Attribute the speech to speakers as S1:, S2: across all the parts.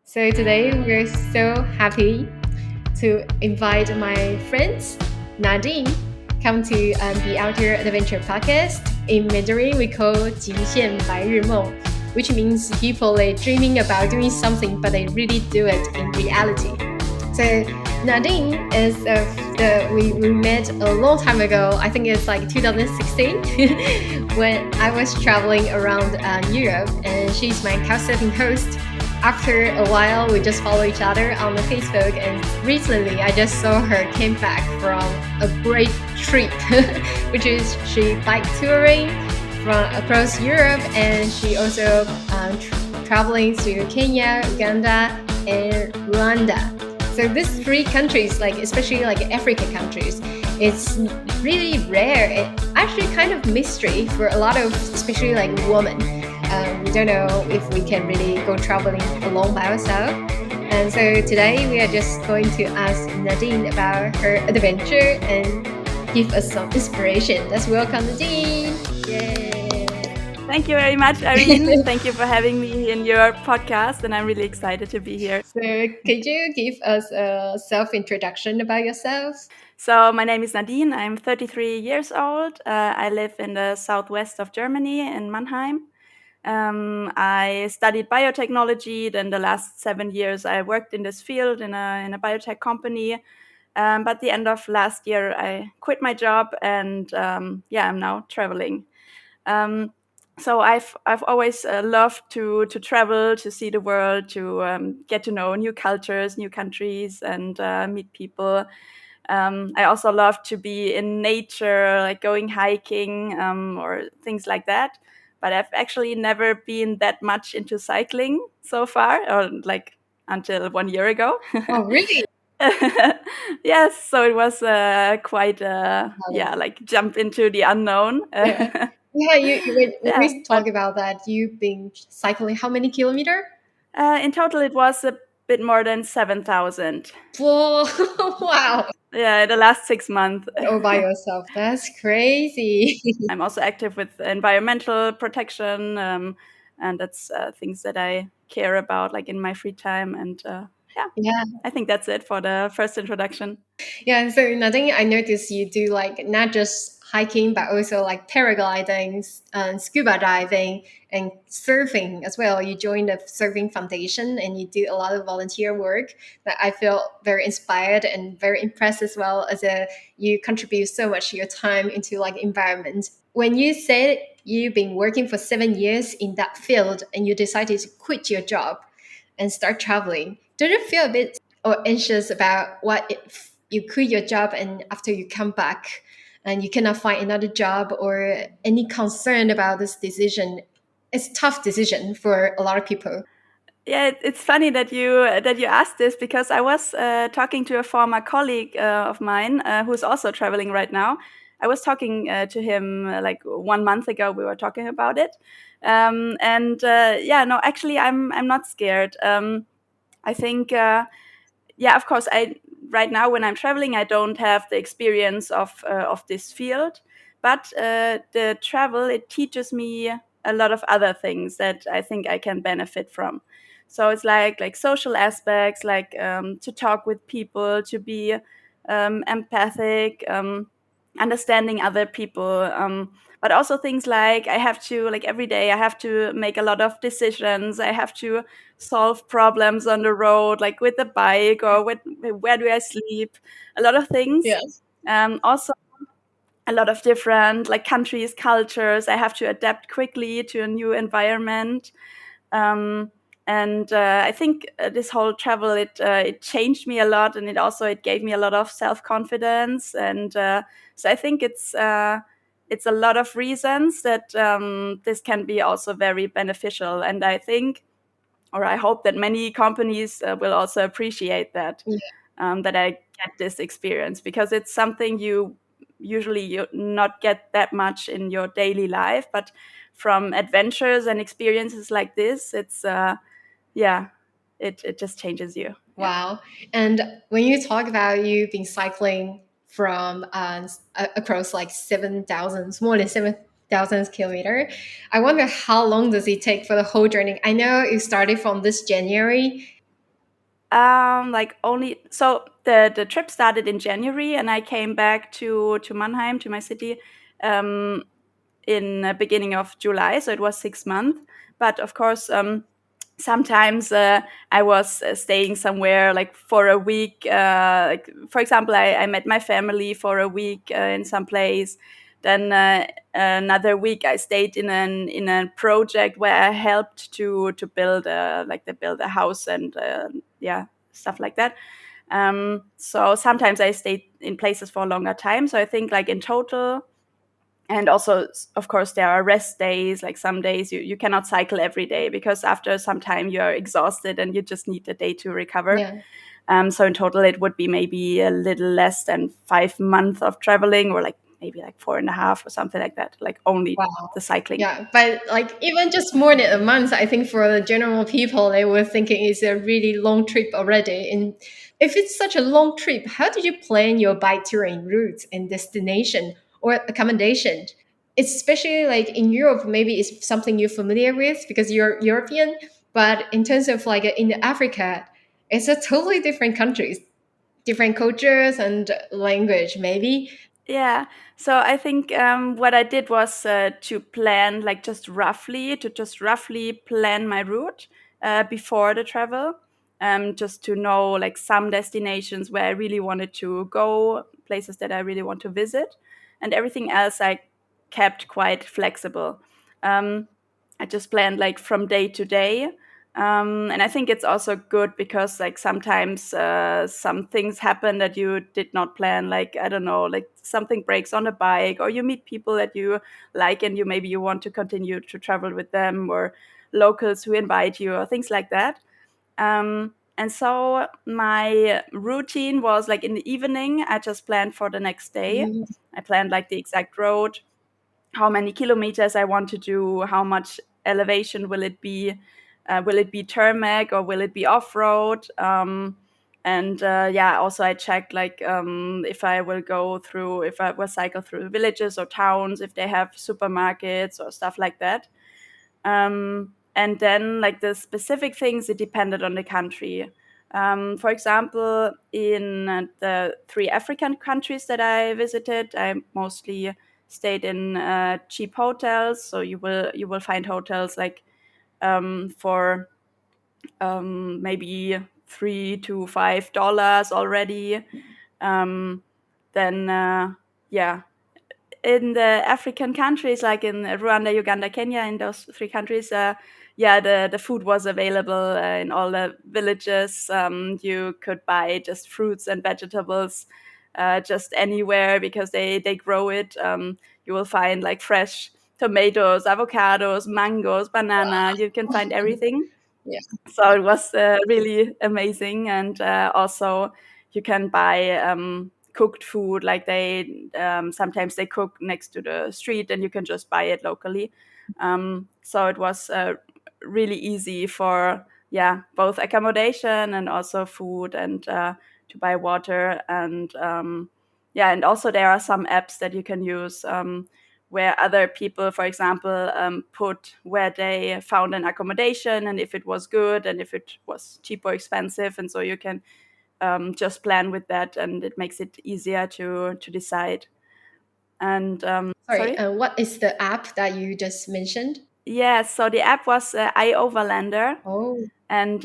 S1: So today we're so happy to invite my friends Nadine come to the Outdoor Adventure Podcast. In Mandarin, we call 极限白日梦, which means people are dreaming about doing something, but they really do it in reality. So Nadine is we met a long time ago. I think it's like 2016 when I was traveling around Europe, and she's my Couchsurfing host. After a while, we just follow each other on the Facebook, and recently I just saw her came back from a great trip, which is she bike touring from across Europe, and she also traveling to Kenya, Uganda, and Rwanda. So these three countries, like especially like African countries, it's really rare. It actually kind of mystery for a lot of, especially like women. We don't know if we can really go traveling alone by ourselves. And so today we are just going to ask Nadine about her adventure and give us some inspiration. Let's welcome Nadine. Yay!
S2: Thank you very much, Irene. Thank you for having me in your podcast, and I'm really excited to be here.
S1: So could you give us a self-introduction about yourself?
S2: So my name is Nadine. I'm 33 years old. I live in the southwest of Germany in Mannheim. I studied biotechnology. Then the last 7 years I worked in this field in a biotech company. But at the end of last year, I quit my job, and I'm now traveling. So I've always loved to travel, to see the world, to get to know new cultures, new countries, and meet people. I also love to be in nature, like going hiking or things like that. But I've actually never been that much into cycling so far, or like until 1 year ago.
S1: Oh, really?
S2: Yes, so it was quite like jump into the unknown.
S1: Yeah, when we talk about that, you've been cycling how many kilometers?
S2: In total, it was a bit more than 7,000.
S1: Whoa, wow.
S2: Yeah, the last 6 months.
S1: All by yourself. That's crazy.
S2: I'm also active with environmental protection, and that's things that I care about, like in my free time. And
S1: Yeah.
S2: I think that's it for the first introduction.
S1: Yeah, so Nadine, I noticed you do like not just hiking, but also like paragliding, scuba diving, and surfing as well. You joined the Surfing Foundation and you do a lot of volunteer work that I feel very inspired and very impressed as well as you contribute so much of your time into like environment. When you said you've been working for 7 years in that field and you decided to quit your job and start traveling, did you feel a bit or anxious about what if you quit your job and after you come back and you cannot find another job, or any concern about this decision? It's a tough decision for a lot of people.
S2: Yeah, it's funny that you asked this, because I was talking to a former colleague of mine who's also traveling right now. I was talking to him like 1 month ago. We were talking about it, actually, I'm not scared. I think, of course, right now when I'm traveling, I don't have the experience of this field, but the travel, it teaches me a lot of other things that I think I can benefit from. So it's like social aspects, like to talk with people, to be empathic, understanding other people, but also things like I have to, like every day I have to make a lot of decisions. I have to solve problems on the road, like with the bike, or where do I sleep, a lot of things.
S1: Yes.
S2: Also a lot of different like countries, cultures. I have to adapt quickly to a new environment. I think this whole travel, it changed me a lot, and it gave me a lot of self-confidence. And so I think it's a lot of reasons that this can be also very beneficial. And I think, or I hope that many companies will also appreciate that, that I get this experience, because it's something you usually not get that much in your daily life. But from adventures and experiences like this, it's it just changes you.
S1: Wow. And when you talk about you being cycling from across like 7,000, more than 7,000 kilometers, I wonder how long does it take for the whole journey? I know it started from this January.
S2: So the trip started in January, and I came back to Mannheim, to my city, in the beginning of July. So it was 6 months. But of course, sometimes I was staying somewhere like for a week. Like, for example, I met my family for a week in some place. Then another week I stayed in a project where I helped to build build a house and stuff like that. So sometimes I stayed in places for a longer time. So I think like in total. And also, of course, there are rest days. Like some days you cannot cycle every day because after some time you're exhausted and you just need a day to recover.
S1: Yeah.
S2: So in total, it would be maybe a little less than 5 months of traveling, or like maybe like 4.5 or something like that, like only
S1: Wow.
S2: the cycling.
S1: Yeah, but like even just more than a month, I think for the general people, they were thinking it's a really long trip already. And if it's such a long trip, how did you plan your bike touring routes and destination or accommodation? Especially like in Europe, maybe it's something you're familiar with because you're European. But in terms of like in Africa, it's a totally different countries, different cultures and language, maybe.
S2: Yeah. So I think what I did was to plan, like just roughly plan my route before the travel, just to know like some destinations where I really wanted to go, places that I really want to visit, and everything else I kept quite flexible. I just planned like from day to day. And I think it's also good because like sometimes some things happen that you did not plan. Like, I don't know, like something breaks on a bike, or you meet people that you like and you want to continue to travel with them, or locals who invite you, or things like that. And so my routine was like in the evening, I just planned for the next day. I planned like the exact road, how many kilometers I want to do, how much elevation will it be. Will it be tarmac or will it be off-road? Also I checked like if I will cycle through villages or towns, if they have supermarkets or stuff like that. And then like the specific things, it depended on the country. For example, in the 3 African countries that I visited, I mostly stayed in cheap hotels. So you will find hotels like for maybe $3 to $5 already. In the African countries, like in Rwanda, Uganda, Kenya, in those 3 countries, the food was available in all the villages. You could buy just fruits and vegetables just anywhere because they grow it. You will find like fresh tomatoes, avocados, mangoes, banana. You can find everything.
S1: Yeah.
S2: So it was really amazing. And also you can buy cooked food, like they sometimes they cook next to the street and you can just buy it locally. So it was really easy for both accommodation and also food, and to buy water. And also there are some apps that you can use where other people, for example, put where they found an accommodation and if it was good and if it was cheap or expensive, and so you can just plan with that, and it makes it easier to decide. And
S1: Sorry, what is the app that you just mentioned?
S2: yeah, so the app was iOverlander.
S1: Oh,
S2: And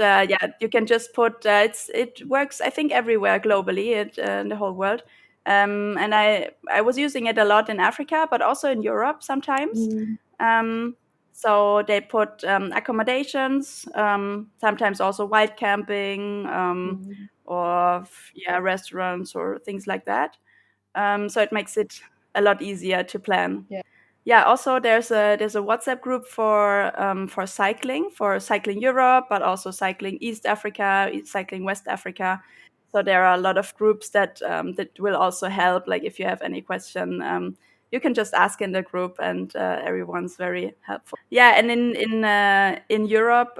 S2: you can just put it works, I think, everywhere globally, in the whole world. And I was using it a lot in Africa, but also in Europe sometimes. So they put accommodations, sometimes also wild camping, or restaurants or things like that. So it makes it a lot easier to plan.
S1: yeah.
S2: Yeah, also there's a WhatsApp group for cycling Europe, but also cycling East Africa, cycling West Africa. So there are a lot of groups that will also help. Like if you have any question, you can just ask in the group, and everyone's very helpful. Yeah, and in Europe,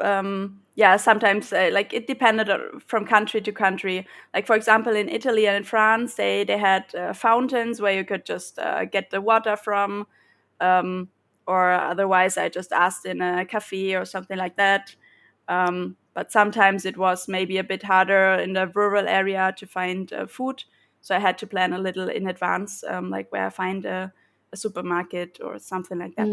S2: sometimes like it depended from country to country. Like for example, in Italy and in France, they had fountains where you could just get the water from. Or otherwise I just asked in a cafe or something like that. But but sometimes it was maybe a bit harder in the rural area to find food. So I had to plan a little in advance, like where I find a supermarket or something like that.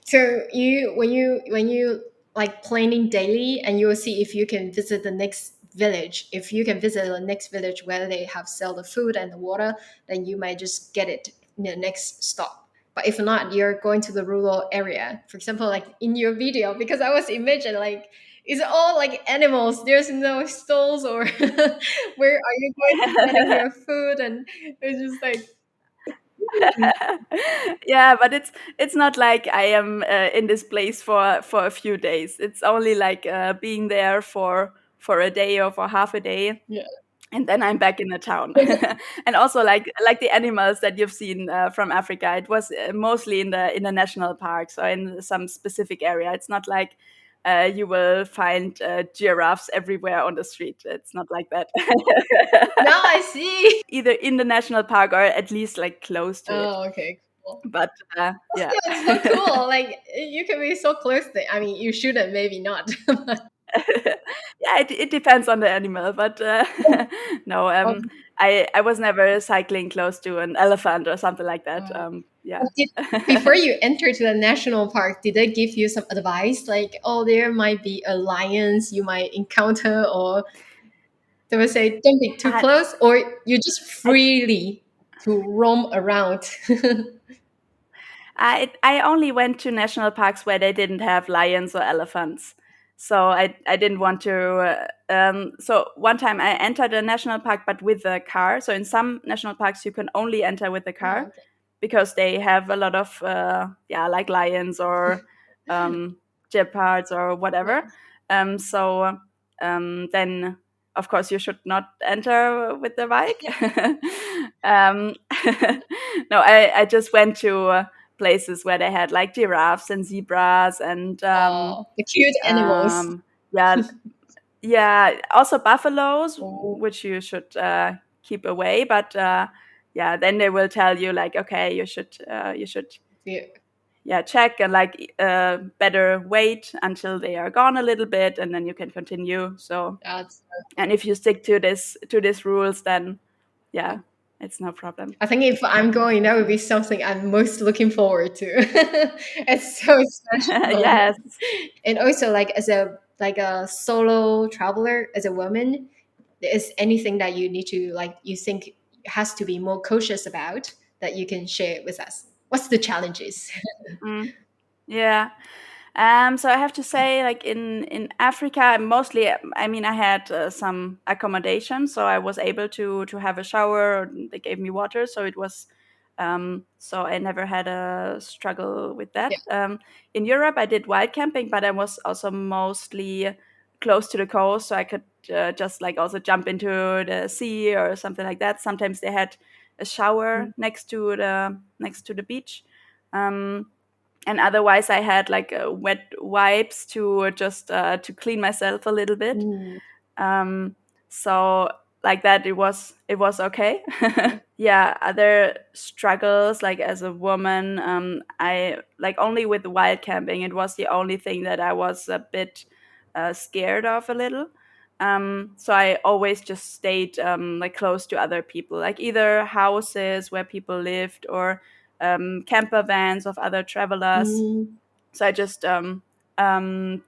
S1: So when you like planning daily, and you will see if you can visit the next village. If you can visit the next village where they have sell the food and the water, then you might just get it in the next stop. But if not, you're going to the rural area. For example, like in your video, because I was imagining like it's all like animals. There's no stalls or where are you going to getting your food? And it's just like
S2: Yeah, but it's not like I am in this place for a few days. It's only like being there for a day or for half a day.
S1: Yeah.
S2: And then I'm back in the town. And also like the animals that you've seen from Africa, it was mostly in the national parks or in some specific area. It's not like you will find giraffes everywhere on the street. It's not like that.
S1: Now I see.
S2: Either in the national park or at least like close to it.
S1: Oh, okay. Cool.
S2: But yeah.
S1: Yeah, it's so cool. Like you can be so close to it. I mean, you shouldn't, maybe not.
S2: Yeah, it depends on the animal, but no, I was never cycling close to an elephant or something like that. Yeah.
S1: Before you enter to the national park, did they give you some advice? Like, oh, there might be a lions you might encounter, or they would say, don't be too close, or you just freely to roam around.
S2: I only went to national parks where they didn't have lions or elephants. So I didn't want to. So one time I entered a national park, but with a car. So in some national parks you can only enter with a car.
S1: Okay.
S2: Because they have a lot of like lions or gepards or whatever. So then of course you should not enter with the bike. No, I just went to places where they had like giraffes and zebras and
S1: the cute animals.
S2: Yeah, also buffaloes, which you should keep away, but yeah, then they will tell you like, okay, you should check and like better wait until they are gone a little bit, and then you can continue. So and if you stick to these rules, then yeah, it's no problem.
S1: I think if I'm going, that would be something I'm most looking forward to. It's so special.
S2: Yes.
S1: And also, like as a solo traveler, as a woman, is anything that you need to like you think has to be more cautious about that you can share with us? What's the challenges?
S2: Yeah. So I have to say, like in Africa, mostly, I mean, I had some accommodation, so I was able to have a shower. They gave me water, so it was, so I never had a struggle with that.
S1: Yeah.
S2: In Europe, I did wild camping, but I was also mostly close to the coast, so I could just like also jump into the sea or something like that. Sometimes they had a shower next to the beach. And otherwise, I had like wet wipes to just to clean myself a little bit. So like that, it was okay. Yeah, other struggles like as a woman, I like only with wild camping, it was the only thing that I was a bit scared of a little. So I always just stayed like close to other people, like either houses where people lived or camper vans of other travelers. So I just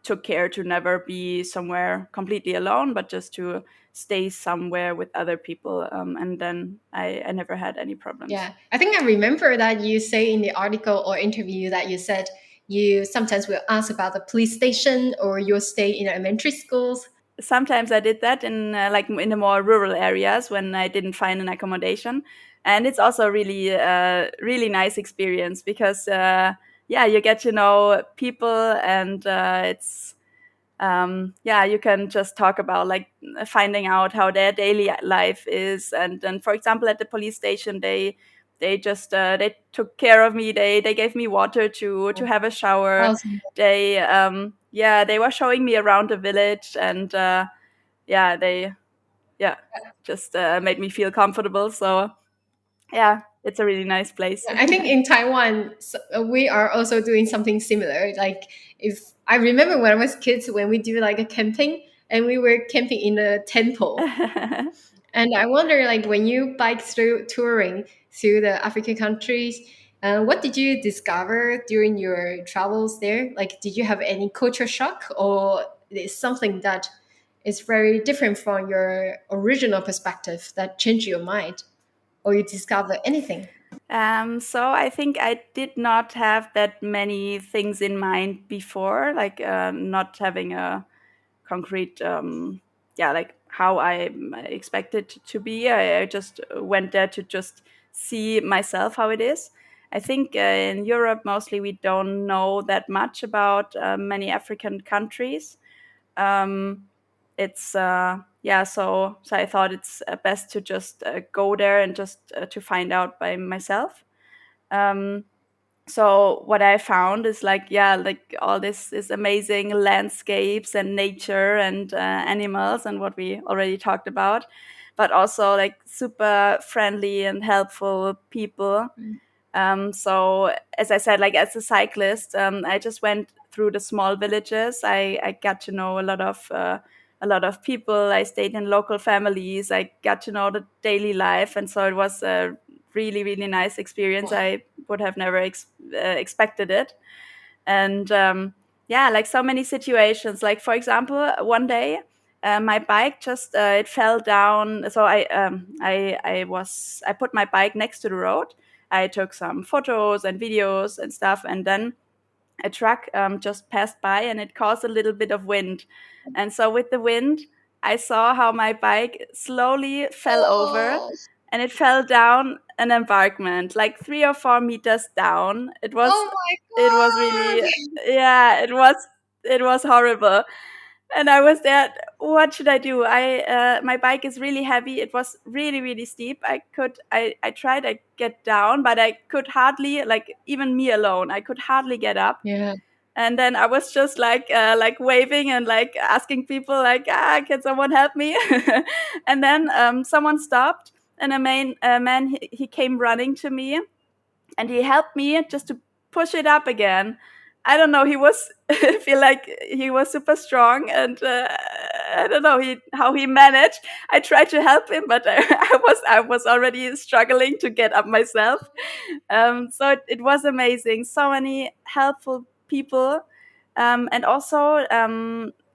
S2: took care to never be somewhere completely alone, but just to stay somewhere with other people. And then I never had any problems.
S1: Yeah, I think I remember that you say in the article or interview that you said you sometimes will ask about the police station or your stay in elementary schools.
S2: Sometimes I did that in like in the more rural areas when I didn't find an accommodation. And it's also really, really nice experience because, you get to know people and it's, you can just talk about like finding out how their daily life is. And then, for example, at the police station, they just they took care of me. They gave me water to have a shower.
S1: Awesome.
S2: They they were showing me around the village and they just made me feel comfortable. So. Yeah, it's a really nice place.
S1: I think in Taiwan, we are also doing something similar. Like if I remember when I was kids, when we do like a camping, and we were camping in a temple. And I wonder, like, when you bike through touring through the African countries, what did you discover during your travels there? Like, did you have any culture shock, or is something that is very different from your original perspective that changed your mind, or you discover anything?
S2: So I think I did not have that many things in mind before, like not having a concrete, like how I expected to be. I just went there to just see myself how it is. I think in Europe mostly we don't know that much about many African countries. It's so I thought it's best to just go there and just to find out by myself. So what I found is like all this is amazing landscapes and nature and animals and what we already talked about, but also like super friendly and helpful people. So as I said, like as a cyclist, I just went through the small villages. I got to know a lot of people. I stayed in local families. I got to know the daily life, and so it was a really, really nice experience.
S1: Wow.
S2: I would have never expected it. And like so many situations. Like for example, one day my bike just it fell down. So I put my bike next to the road. I took some photos and videos and stuff, and then a truck just passed by and it caused a little bit of wind. And so with the wind, I saw how my bike slowly fell over, and it fell down an embankment, like 3 or 4 meters down. It was really, it was horrible. And I was there. What should I do? My bike is really heavy. It was really, really steep. I tried to get down, but I could hardly, like even me alone, I could hardly get up.
S1: Yeah.
S2: And then I was just like waving and like asking people like, can someone help me? And then someone stopped, and a man, he came running to me, and he helped me just to push it up again. I don't know. He was feel like he was super strong, and I don't know how he managed. I tried to help him, but I was already struggling to get up myself. So it was amazing. So many helpful people, and also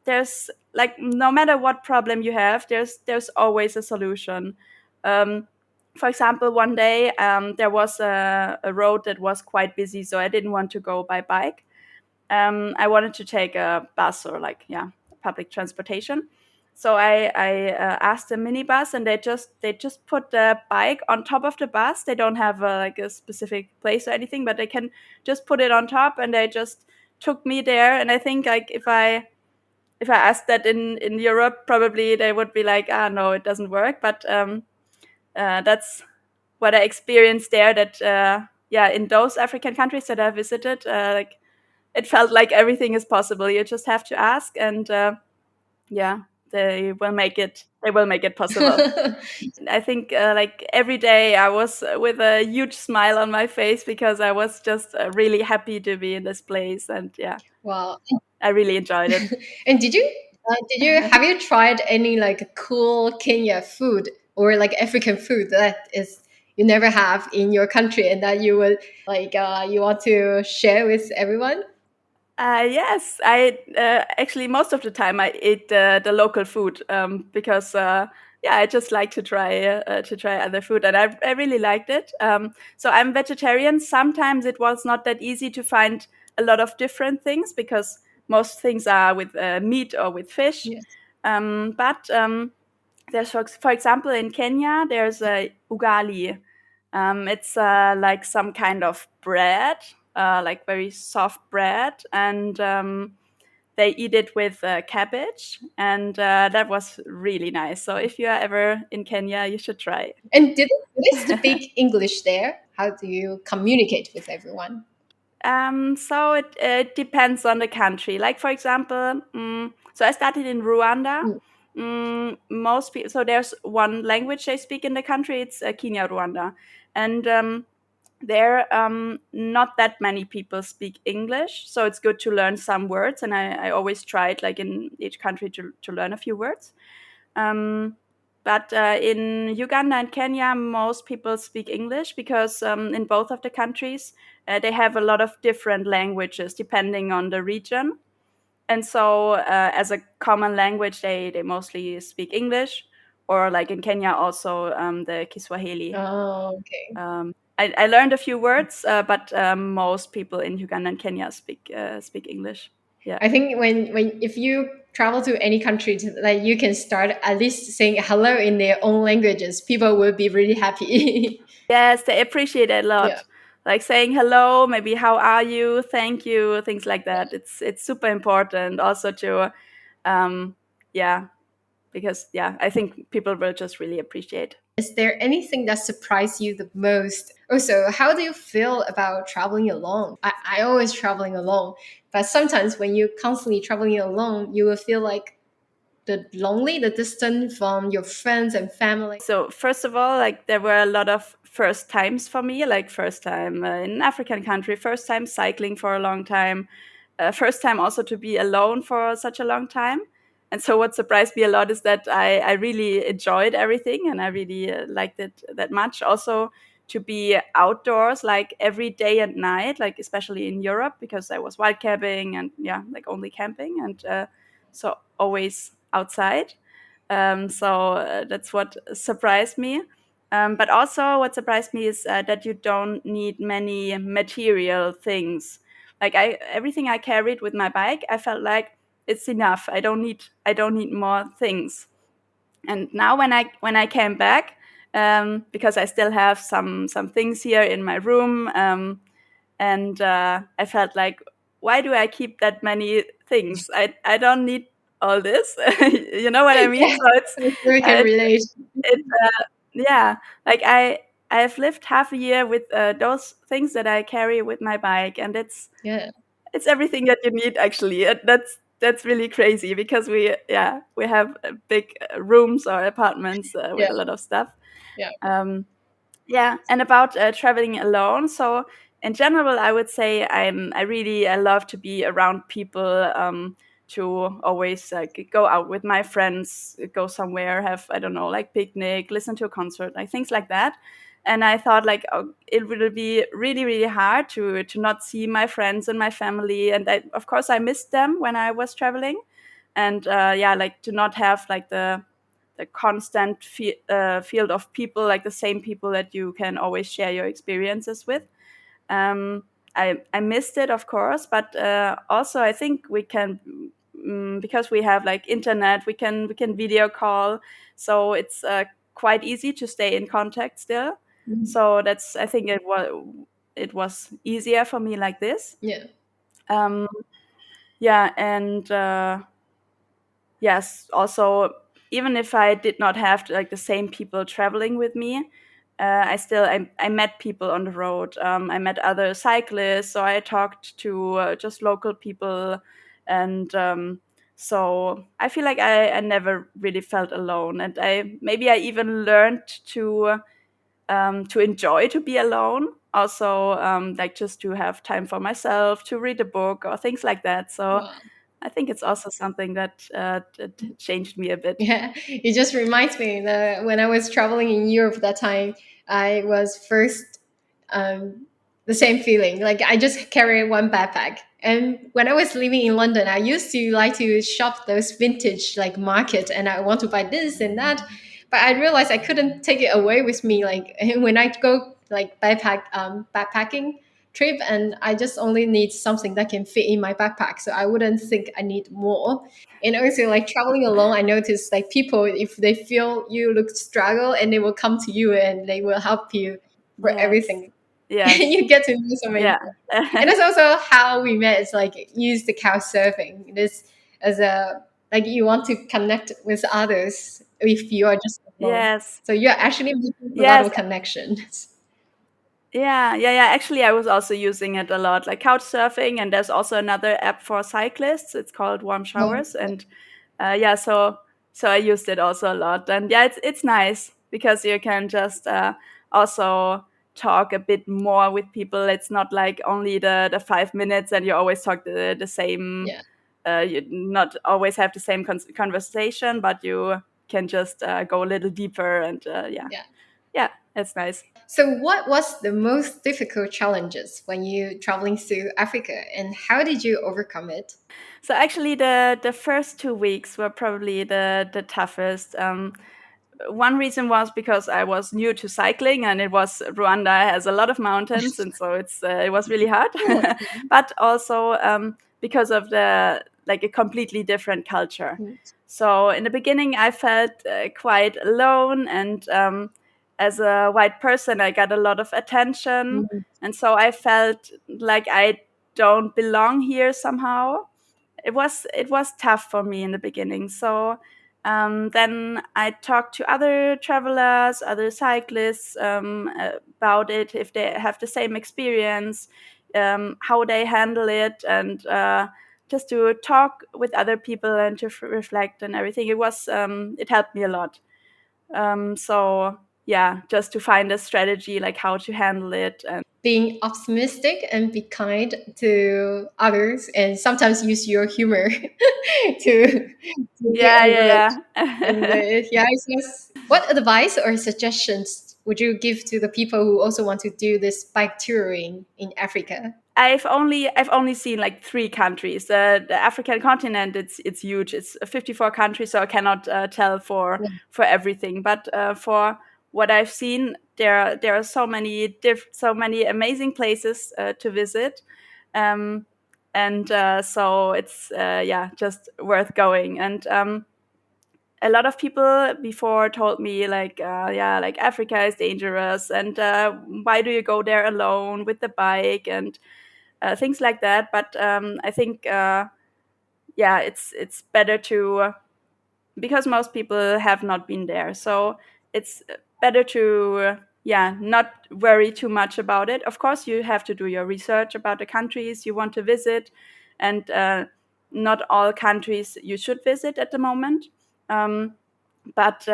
S2: there's like no matter what problem you have, there's always a solution. For example, one day there was a road that was quite busy, so I didn't want to go by bike. I wanted to take a bus or public transportation. So I asked a minibus, and they just put the bike on top of the bus. They don't have a specific place or anything, but they can just put it on top, and they just took me there. And I think like if I asked that in Europe, probably they would be like, no, it doesn't work. But that's what I experienced there. That in those African countries that I visited, it felt like everything is possible. You just have to ask, and they will make it. They will make it possible. I think like every day I was with a huge smile on my face because I was just really happy to be in this place, and
S1: Wow.
S2: I really enjoyed it.
S1: And have you tried any like cool Kenya food or like African food that is you never have in your country and that you would like you want to share with everyone?
S2: Yes, I actually most of the time I eat the local food because I just like to try other food, and I really liked it. So I'm vegetarian. Sometimes it was not that easy to find a lot of different things because most things are with meat or with fish.
S1: Yes.
S2: But there's for example in Kenya there's a ugali. It's like some kind of bread. Like very soft bread, and they eat it with cabbage, and that was really nice. So if you are ever in Kenya, you should try.
S1: And do they speak English there? How do you communicate with everyone?
S2: So it depends on the country. Like for example, so I started in Rwanda. Most people, so there's one language they speak in the country. It's Kenya Rwanda, and there not that many people speak English, so it's good to learn some words, and I always tried, like, in each country to learn a few words. But in Uganda and Kenya, most people speak English because in both of the countries, they have a lot of different languages depending on the region. And so as a common language, they mostly speak English, or like in Kenya also the Kiswahili.
S1: Oh, okay.
S2: I learned a few words, but most people in Uganda and Kenya speak English. Yeah.
S1: I think if you travel to any country, like you can start at least saying hello in their own languages. People will be really happy.
S2: Yes, they appreciate it a lot.
S1: Yeah.
S2: Like saying hello, maybe how are you, thank you, things like that. It's super important also to, because I think people will just really appreciate.
S1: Is there anything that surprised you the most? Also, how do you feel about traveling alone? I always traveling alone, but sometimes when you're constantly traveling alone, you will feel like the distant from your friends and family.
S2: So first of all, like there were a lot of first times for me, like first time in an African country, first time cycling for a long time, first time also to be alone for such a long time. And so what surprised me a lot is that I really enjoyed everything, and I really liked it that much. Also to be outdoors like every day and night, like especially in Europe, because I was wild camping and like only camping, and so always outside. So that's what surprised me. But also what surprised me is that you don't need many material things. Like everything I carried with my bike, I felt like it's enough. I don't need more things. And now when I came back, because I still have some things here in my room, and I felt like, why do I keep that many things? I don't need all this. You know what I mean?
S1: Yeah,
S2: so it's
S1: we can relate.
S2: like I've lived half a year with those things that I carry with my bike, and it's everything that you need actually. That's really crazy because we have big rooms or apartments with a lot of stuff. And about traveling alone, so in general I would say I love to be around people, to always go out with my friends, go somewhere, have, I don't know, like picnic, listen to a concert, like things like that. And I thought like, it would be really, really hard to not see my friends and my family. And of course I missed them when I was traveling. And like to not have like the constant field of people, like the same people that you can always share your experiences with. I missed it, of course, but also I think we can, because we have like internet, we can video call, so it's quite easy to stay in contact still. Mm-hmm. So I think it was easier for me like this. And yes, also, even if I did not have like the same people traveling with me, I met people on the road. I met other cyclists, so I talked to just local people, and so I feel like I never really felt alone, and I even learned to enjoy to be alone. Also, like just to have time for myself, to read a book or things like that. So. Wow. I think it's also something that changed me a bit.
S1: Yeah, it just reminds me that when I was traveling in Europe that time, I was first the same feeling. Like I just carry one backpack. And when I was living in London, I used to like to shop those vintage like market, and I want to buy this and that. But I realized I couldn't take it away with me. Like when I go like backpacking trip, and I just only need something that can fit in my backpack, so I wouldn't think I need more. And also like traveling alone, I noticed like people, if they feel you look struggle, and they will come to you and they will help you for everything. And you get to know so many people. And that's also how we met. It's like use the Couchsurfing this as a, like you want to connect with others if you are just alone. So you're actually making a lot of connections.
S2: Yeah. Actually, I was also using it a lot, like Couchsurfing, and there's also another app for cyclists. It's called Warm Showers, and so I used it also a lot. And it's nice because you can just also talk a bit more with people. It's not like only the 5 minutes and you always talk the same. You not always have the same conversation, but you can just go a little deeper and yeah, it's nice.
S1: So what was the most difficult challenges when you traveling through Africa, and how did you overcome it?
S2: So actually the first 2 weeks were probably the toughest. One reason was because I was new to cycling, and Rwanda has a lot of mountains, and so it was really hard. But also because of a completely different culture. So in the beginning, I felt quite alone, and as a white person, I got a lot of attention, and so I felt like I don't belong here somehow. It was tough for me in the beginning. So then I talked to other travelers, other cyclists about it, if they have the same experience, how they handle it, and just to talk with other people and to reflect and everything. It helped me a lot. So yeah, just to find a strategy like how to handle it, and
S1: being optimistic and be kind to others, and sometimes use your humor to
S2: yeah.
S1: And yes. What advice or suggestions would you give to the people who also want to do this bike touring in Africa?
S2: I've only seen like 3 countries. The African continent, it's huge. It's 54 countries, so I cannot tell for everything. But for what I've seen, there are so many amazing places to visit, and so it's just worth going. And a lot of people before told me like Africa is dangerous, and why do you go there alone with the bike, and things like that. But I think it's better to, because most people have not been there, so it's better to not worry too much about it. Of course, you have to do your research about the countries you want to visit, and not all countries you should visit at the moment. But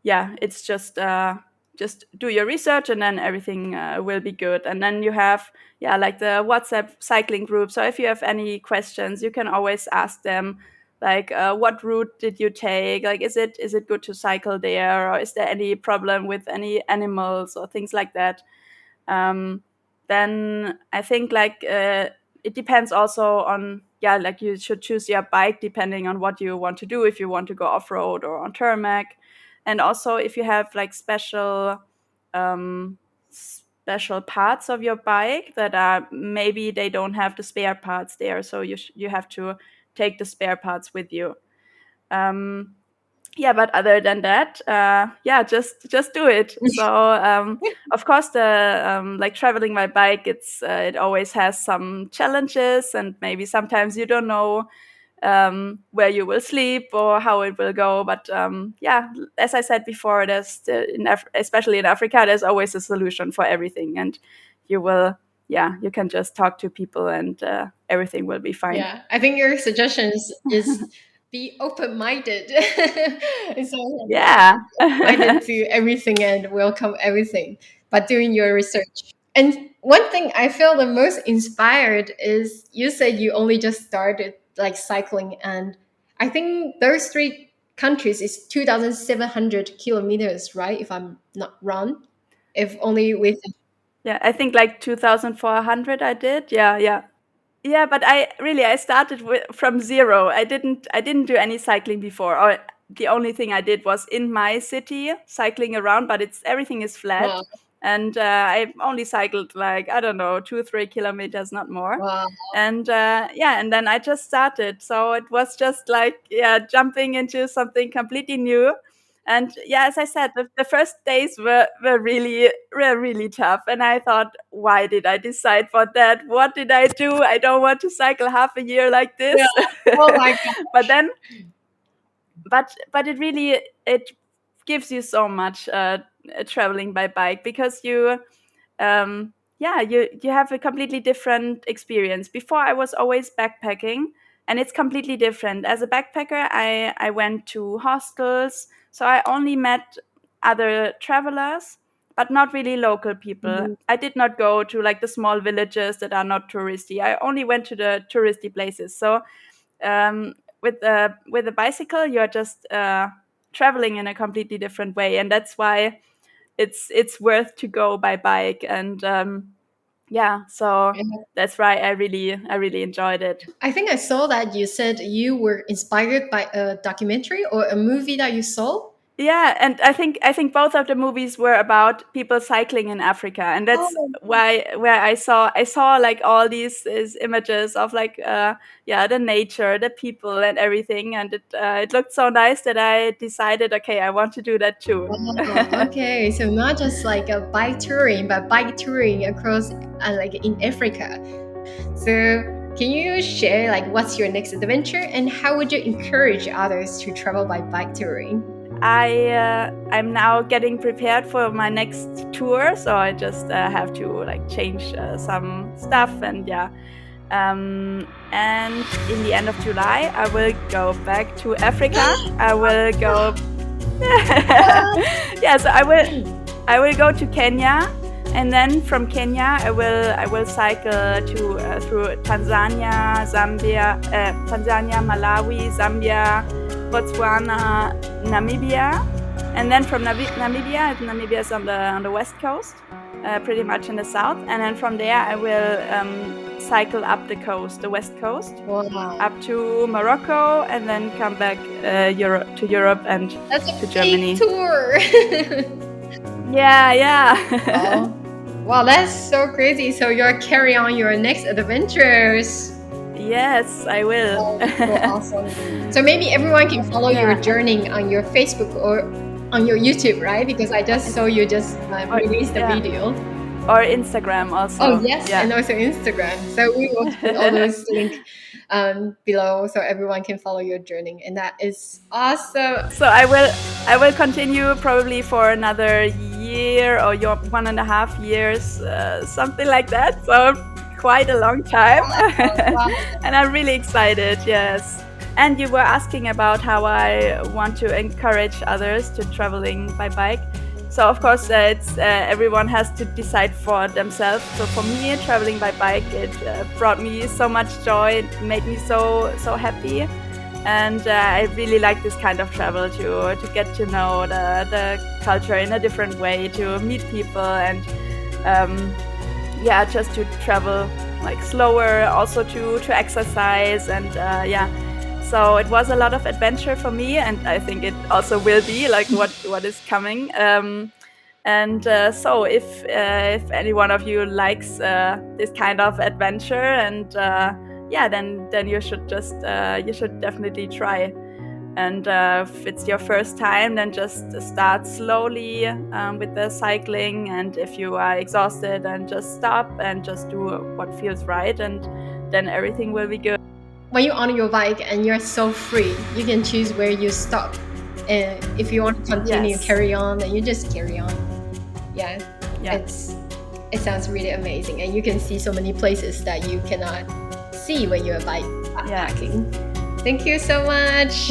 S2: it's just do your research, and then everything will be good. And then you have like the WhatsApp cycling group. So if you have any questions, you can always ask them, like what route did you take? Like is it good to cycle there, or is there any problem with any animals or things like that? Then I think it depends also on like you should choose your bike depending on what you want to do, if you want to go off-road or on tarmac. And also if you have like special parts of your bike that are, maybe they don't have the spare parts there, so you have to take the spare parts with you. But other than that, just do it. So of course, the like traveling by bike, it always has some challenges, and maybe sometimes you don't know where you will sleep or how it will go. But as I said before, especially in Africa, there's always a solution for everything, and you can just talk to people, and everything will be fine.
S1: Yeah, I think your suggestions is be open-minded. So open-minded to everything and welcome everything, but doing your research. And one thing I feel the most inspired is you said you only just started like cycling, and I think those 3 countries is 2,700 kilometers, right? If I'm not wrong, if only with
S2: I think like 2,400 I did. Yeah, but I started from zero. I didn't do any cycling before, or the only thing I did was in my city cycling around, but everything is flat.
S1: Wow.
S2: And I only cycled like, I don't know, 2-3 kilometers, not more.
S1: Wow.
S2: And and then I just started. So it was just like jumping into something completely new. And as I said, the first days were really tough. And I thought, why did I decide for that? What did I do? I don't want to cycle half a year like this.
S1: Yeah. Oh my God.
S2: But then, but it really, it gives you so much traveling by bike, because you have a completely different experience. Before I was always backpacking, and it's completely different. As a backpacker, I went to hostels, so I only met other travelers, but not really local people.
S1: Mhm.
S2: I did not go to like the small villages that are not touristy. I only went to the touristy places. So with a bicycle, you're just traveling in a completely different way, and that's why it's worth to go by bike. And so
S1: Yeah.
S2: that's why I really enjoyed it.
S1: I think I saw that you said you were inspired by a documentary or a movie that you saw.
S2: Yeah, and I think both of the movies were about people cycling in Africa, and that's where I saw like all these images of like the nature, the people, and everything, and it looked so nice that I decided, okay, I want to do that too.
S1: Wow, okay, so not just like a bike touring, but bike touring across like in Africa. So can you share like what's your next adventure and how would you encourage others to travel by bike touring?
S2: I'm now getting prepared for my next tour, so I just have to like change some stuff, and and in the end of July I will go back to Africa. I will go so I will go to Kenya, and then from Kenya I will cycle to through Tanzania, Malawi, Zambia, Botswana, Namibia, and then from Namibia is on the west coast, pretty much in the south, and then from there I will cycle up the coast, the west coast, up to Morocco, and then come back to Europe and to Germany.
S1: That's a big tour.
S2: Yeah.
S1: Wow, that's so crazy. So you're carrying on your next adventures.
S2: Yes, I will.
S1: So awesome. So maybe everyone can follow your journey on your Facebook or on your YouTube, right? Because I just saw you just released the video.
S2: Or Instagram also.
S1: Oh yes, and also Instagram. So we will put all those links below so everyone can follow your journey, and that is awesome.
S2: So I will continue probably for another year or 1.5 years, something like that. So quite a long time.
S1: Wow.
S2: And I'm really excited. Yes. And you were asking about how I want to encourage others to traveling by bike. So of course, it's everyone has to decide for themselves. So for me, traveling by bike, it brought me so much joy. It made me so happy, and I really like this kind of travel to get to know the culture in a different way, to meet people, and just to travel like slower, also to exercise, and So it was a lot of adventure for me, and I think it also will be like what is coming. So if any one of you likes this kind of adventure, and then you should just you should definitely try. And if it's your first time, then just start slowly with the cycling. And if you are exhausted, then just stop and just do what feels right, and then everything will be good.
S1: When you're on your bike and you're so free, you can choose where you stop. And if you want to continue, carry on, then you just carry on. It sounds really amazing. And you can see so many places that you cannot see when you're backpacking. Thank you so much.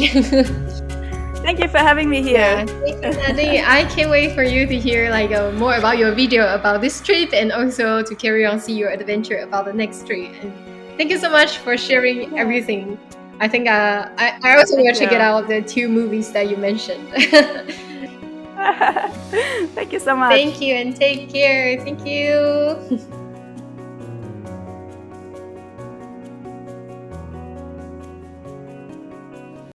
S2: Thank you for having me here.
S1: Thank you, Nadine. I can't wait for you to hear like more about your video about this trip, and also to carry on see your adventure about the next trip. And thank you so much for sharing everything. I think I also will check it out, the 2 movies that you mentioned.
S2: Thank you so much.
S1: Thank you, and take care. Thank you.